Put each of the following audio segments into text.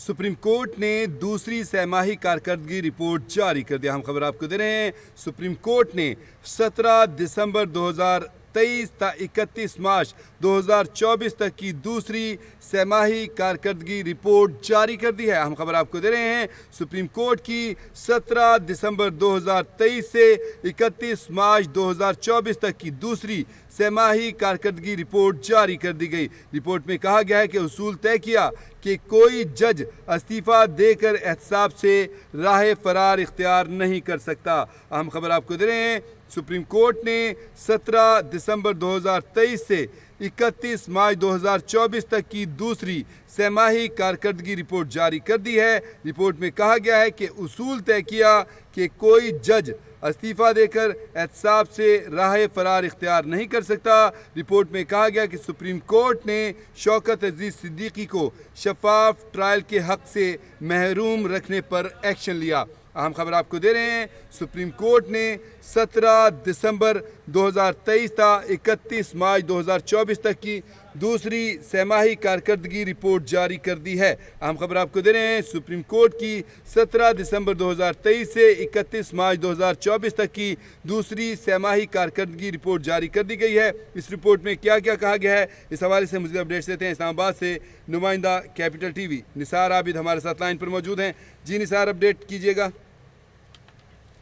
Supreme court ने दूसरी सहमाही कारकर्दगी रिपोर्ट जारी कर दिया। हम खबर आपको दे रहे हैं, सुप्रीम कोर्ट ने 17 दिसंबर 2023 تا 31 मार्च 2024 तक की दूसरी सहमाही कारकर्दगी रिपोर्ट जारी कर दी है। हम खबर आपको दे रहे हैं, सुप्रीम कोर्ट की 17 दिसंबर 2023 से 31 मार्च 2024 तक की दूसरी सहमाही कारकर्दगी रिपोर्ट जारी कर दी गई। रिपोर्ट में कहा गया है कि उसूल तय किया कि कोई जज इस्तीफ़ा देकर एहतसाब से राह फरार इख्तियार नहीं कर सकता। अहम खबर आपको दे रहे हैं, सुप्रीम कोर्ट ने 17 दिसंबर 2023 से 31 मार्च 2024 तक की दूसरी सहमाही कारकर्दगी रिपोर्ट जारी कर दी है। रिपोर्ट में कहा गया है कि उसूल तय किया कि कोई जज इस्तीफ़ा देकर एहतसाब से राह फरार इख्तियार नहीं कर सकता। रिपोर्ट में कहा गया कि सुप्रीम कोर्ट ने शौकत अजीज़ सिद्दीकी को शफाफ ट्रायल के हक़ से महरूम रखने पर एक्शन लिया। अहम खबर आपको दे रहे हैं, सुप्रीम कोर्ट ने 17 दिसंबर 2023 था 31 मार्च 2024 तक की दूसरी सहमाही कारकर्दगी रिपोर्ट जारी कर दी है। अहम खबर आपको दे रहे हैं, सुप्रीम कोर्ट की 17 दिसंबर 2023 से 31 मार्च 2024 तक की दूसरी सहमाही कारकर्दगी रिपोर्ट जारी कर दी गई है। इस रिपोर्ट में क्या क्या कहा गया है, इस हवाले से मुझे अपडेट्स देते हैं। इस्लामाबाद से नुमाइंदा कैपिटल टीवी निसार आबिद हमारे साथ लाइन पर मौजूद हैं। जी निसार, अपडेट कीजिएगा।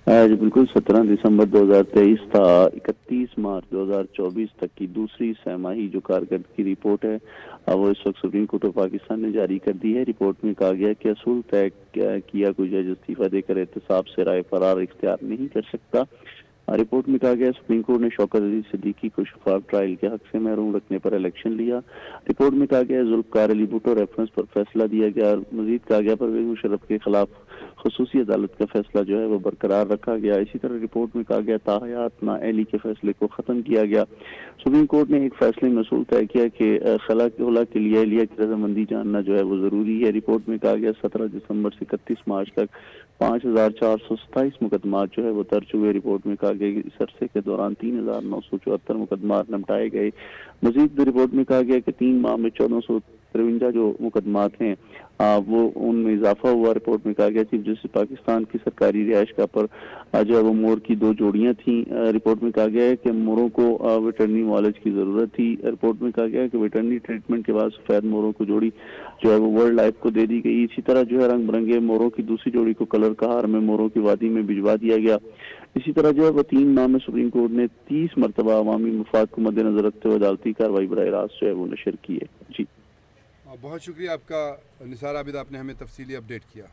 जी बिल्कुल, 17 दिसंबर 2023 था 31 मार्च 2024 तक की दूसरी सहमाही जो कारकर्दगी की रिपोर्ट है वो इस वक्त सुप्रीम कोर्ट ऑफ पाकिस्तान ने जारी कर दी है। रिपोर्ट में कहा गया कि असूल तय किया कोई जज इस्तीफा देकर एहतसाब से राय फरार इख्तियार नहीं कर सकता। रिपोर्ट में कहा गया सुप्रीम कोर्ट ने शौकत अजीज सिद्दीकी को शफाफ ट्रायल के हक से महरूम रखने पर इलेक्शन लिया। रिपोर्ट में कहा गया जुल्फकार अली भुट्टो रेफरेंस पर फैसला दिया गया और मजीद कहा गया परवेज मुशर्रफ के खिलाफ खसूसी अदालत का फैसला जो है वो बरकरार रखा गया। इसी तरह रिपोर्ट में कहा गया ताहयात नाअहली के फैसले को ख़त्म किया गया। सुप्रीम कोर्ट ने एक फैसले में असूल तय किया कि खला के लिए अहलिया की रजामंदी जानना जो है वो ज़रूरी है। रिपोर्ट में कहा गया 17 दिसंबर से 31 मार्च तक 5427 मुकदमा जो है वो दर्ज हुए। रिपोर्ट में कहा गया कि इस अरसे के दौरान 3974 मुकदमा निपटाए गए। मजीद रिपोर्ट में कहा गया कि 3 माह में 1453 जो मुकदमात हैं वो उनमें इजाफा हुआ। रिपोर्ट में कहा गया चीफ जस्टिस पाकिस्तान की सरकारी रिहाइश का पर जो है वो मोर की 2 जोड़ियां थी। रिपोर्ट में कहा गया है कि मोरों को वेटरनरी नॉलेज की ज़रूरत थी। रिपोर्ट में कहा गया है कि वेटरनरी ट्रीटमेंट के बाद सफ़ेद मोरों को जोड़ी जो है वो वर्ल्ड लाइफ को दे दी गई। इसी तरह जो है रंग बिरंगे मोरों की दूसरी जोड़ी को कलर कहार में मोरों की वादी में भिजवा दिया गया। इसी तरह जो है वो 3 माह में सुप्रीम कोर्ट ने 30 मरतबा अवामी मफाद को मद्देनजर रखते हुए अदालती कार्रवाई बराह रास्त जो है वो नशर की है। जी बहुत शुक्रिया आपका निसार आबिद, आपने हमें तफसीली अपडेट किया।